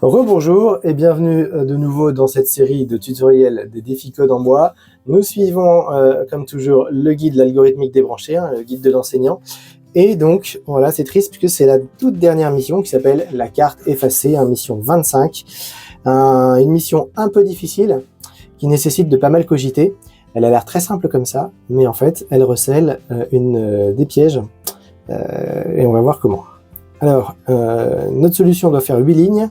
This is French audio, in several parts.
Rebonjour et bienvenue de nouveau dans cette série de tutoriels des défis code en bois. Nous suivons comme toujours le guide l'algorithmique débranché, le guide de l'enseignant. Et donc voilà, c'est triste puisque c'est la toute dernière mission qui s'appelle la carte effacée, mission 25. Une mission un peu difficile qui nécessite de pas mal cogiter. Elle a l'air très simple comme ça, mais en fait elle recèle des pièges et on va voir comment. Alors, notre solution doit faire 8 lignes.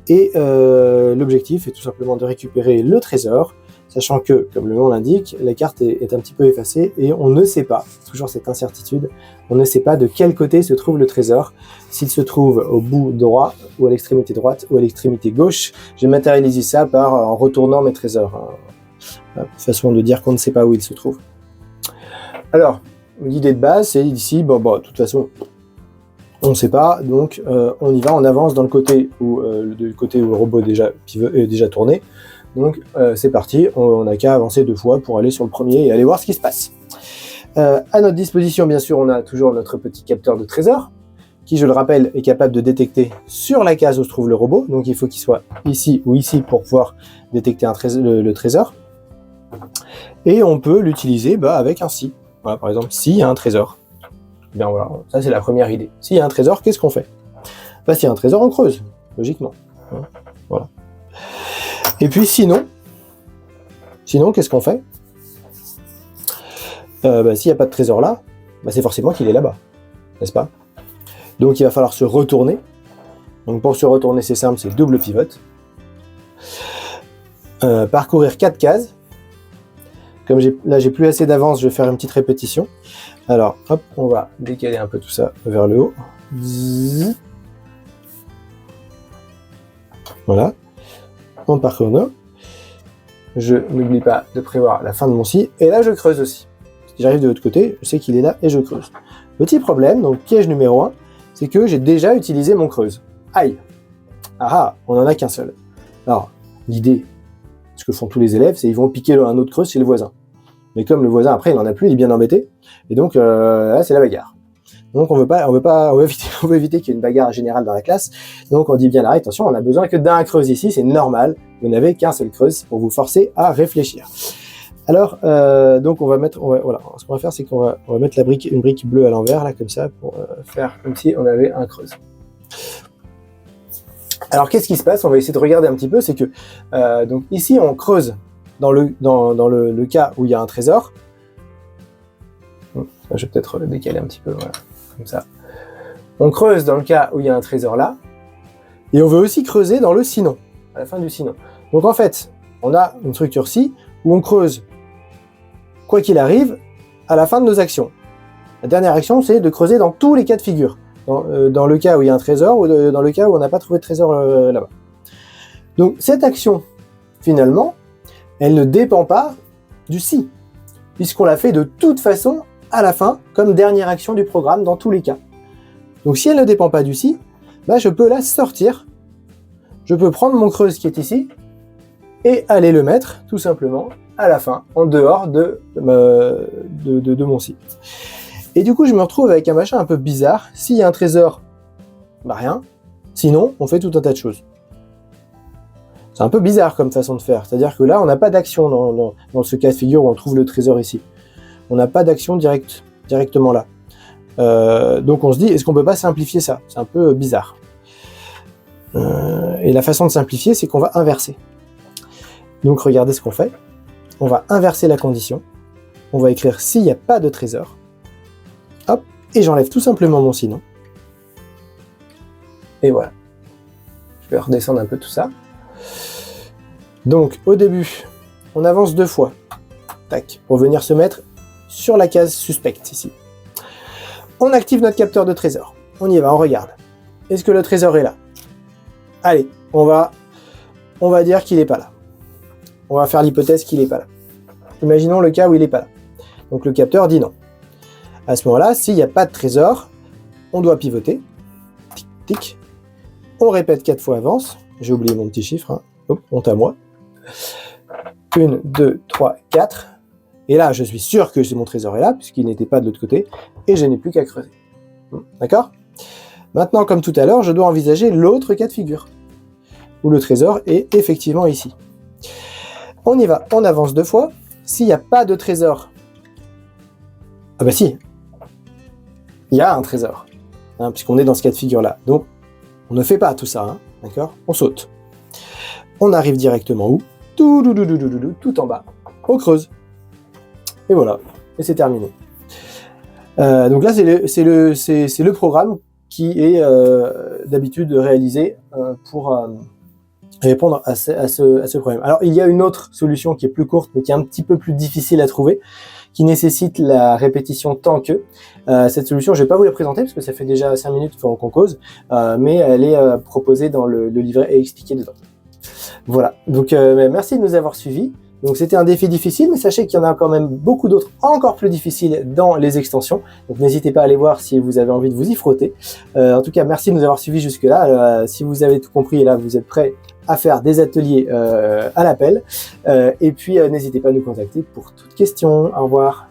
Et l'objectif est tout simplement de récupérer le trésor, sachant que, comme le nom l'indique, la carte est un petit peu effacée et on ne sait pas, toujours cette incertitude, on ne sait pas de quel côté se trouve le trésor, s'il se trouve au bout droit, ou à l'extrémité droite, ou à l'extrémité gauche. Je matérialise ça en retournant mes trésors, façon de dire qu'on ne sait pas où il se trouve. Alors, l'idée de base, c'est ici, de toute façon, on ne sait pas, donc on y va, on avance dans le côté où le robot est déjà tourné. Donc c'est parti, on n'a qu'à avancer 2 fois pour aller sur le premier et aller voir ce qui se passe. À notre disposition, bien sûr, on a toujours notre petit capteur de trésor, qui, je le rappelle, est capable de détecter sur la case où se trouve le robot. Donc il faut qu'il soit ici ou ici pour pouvoir détecter le trésor. Et on peut l'utiliser avec un si. Voilà, par exemple, s'il y a un trésor. Bien voilà, ça c'est la première idée. S'il y a un trésor, qu'est-ce qu'on fait ? S'il y a un trésor, on creuse, logiquement. Voilà. Et puis sinon, qu'est-ce qu'on fait ? S'il n'y a pas de trésor là, c'est forcément qu'il est là-bas, n'est-ce pas ? Donc il va falloir se retourner. Donc pour se retourner, c'est simple, c'est double pivote. Parcourir 4 cases. Comme j'ai plus assez d'avance, je vais faire une petite répétition. Alors, hop, on va décaler un peu tout ça vers le haut. Zzz. Voilà. On parcourt. Je n'oublie pas de prévoir la fin de mon si. Et là, je creuse aussi. Si j'arrive de l'autre côté, je sais qu'il est là et je creuse. Petit problème, donc piège numéro 1, c'est que j'ai déjà utilisé mon creuse. Aïe. On n'en a qu'un seul. Alors, l'idée, ce que font tous les élèves, c'est qu'ils vont piquer un autre creuse chez le voisin. Mais comme le voisin, après, il n'en a plus, il est bien embêté. Et donc, là, c'est la bagarre. Donc, on veut éviter qu'il y ait une bagarre générale dans la classe. Donc, on dit bien là, attention, on n'a besoin que d'un creuse ici, c'est normal. Vous n'avez qu'un seul creuse pour vous forcer à réfléchir. Alors, donc, voilà, ce qu'on va faire, c'est qu'on va mettre une brique bleue à l'envers, là, comme ça, pour faire comme si on avait un creuse. Alors, qu'est-ce qui se passe ? On va essayer de regarder un petit peu, c'est que, donc, ici, on creuse dans le cas où il y a un trésor. Je vais peut-être décaler un petit peu, voilà, comme ça. On creuse dans le cas où il y a un trésor là, et on veut aussi creuser dans le sinon, à la fin du sinon. Donc en fait, on a une structure ci, où on creuse, quoi qu'il arrive, à la fin de nos actions. La dernière action, c'est de creuser dans tous les cas de figure, dans le cas où il y a un trésor, ou dans le cas où on n'a pas trouvé de trésor là-bas. Donc cette action, finalement, elle ne dépend pas du si, puisqu'on l'a fait de toute façon à la fin, comme dernière action du programme dans tous les cas. Donc si elle ne dépend pas du si, je peux la sortir. Je peux prendre mon creuse qui est ici et aller le mettre tout simplement à la fin, en dehors de mon si. Et du coup, je me retrouve avec un machin un peu bizarre. S'il y a un trésor, rien. Sinon, on fait tout un tas de choses. C'est un peu bizarre comme façon de faire. C'est-à-dire que là, on n'a pas d'action dans ce cas de figure où on trouve le trésor ici. On n'a pas d'action directement là. Donc on se dit, est-ce qu'on peut pas simplifier ça ? C'est un peu bizarre. Et la façon de simplifier, c'est qu'on va inverser. Donc regardez ce qu'on fait. On va inverser la condition. On va écrire s'il n'y a pas de trésor. Hop, et j'enlève tout simplement mon sinon. Et voilà. Je vais redescendre un peu tout ça. Donc au début, on avance 2 fois. Tac, pour venir se mettre sur la case suspecte ici. On active notre capteur de trésor. On y va, on regarde. Est-ce que le trésor est là ? Allez, on va dire qu'il n'est pas là. On va faire l'hypothèse qu'il n'est pas là. Imaginons le cas où il n'est pas là. Donc le capteur dit non. À ce moment-là, s'il n'y a pas de trésor, on doit pivoter. Tic, tic. On répète 4 fois avance. J'ai oublié mon petit chiffre. Hop, honte à moi. 1, 2, 3, 4. Et là, je suis sûr que mon trésor est là, puisqu'il n'était pas de l'autre côté, et je n'ai plus qu'à creuser. D'accord ? Maintenant, comme tout à l'heure, je dois envisager l'autre cas de figure. où le trésor est effectivement ici. On y va, on avance 2 fois. S'il n'y a pas de trésor, ah bah si, il y a un trésor, hein, puisqu'on est dans ce cas de figure-là. Donc, on ne fait pas tout ça, hein, d'accord? On saute. On arrive directement où? Tout en bas. On creuse. Et voilà, et c'est terminé. Donc là, c'est le programme qui est d'habitude réalisé pour répondre à ce problème. Alors, il y a une autre solution qui est plus courte, mais qui est un petit peu plus difficile à trouver, qui nécessite la répétition tant que. Cette solution, je ne vais pas vous la présenter, parce que ça fait déjà 5 minutes qu'on cause, mais elle est proposée dans le livret et expliquée dedans. Voilà, donc merci de nous avoir suivis. Donc c'était un défi difficile, mais sachez qu'il y en a quand même beaucoup d'autres encore plus difficiles dans les extensions. Donc n'hésitez pas à aller voir si vous avez envie de vous y frotter. En tout cas, merci de nous avoir suivis jusque-là. Si vous avez tout compris, et là vous êtes prêts à faire des ateliers à l'appel. Et puis n'hésitez pas à nous contacter pour toute question. Au revoir.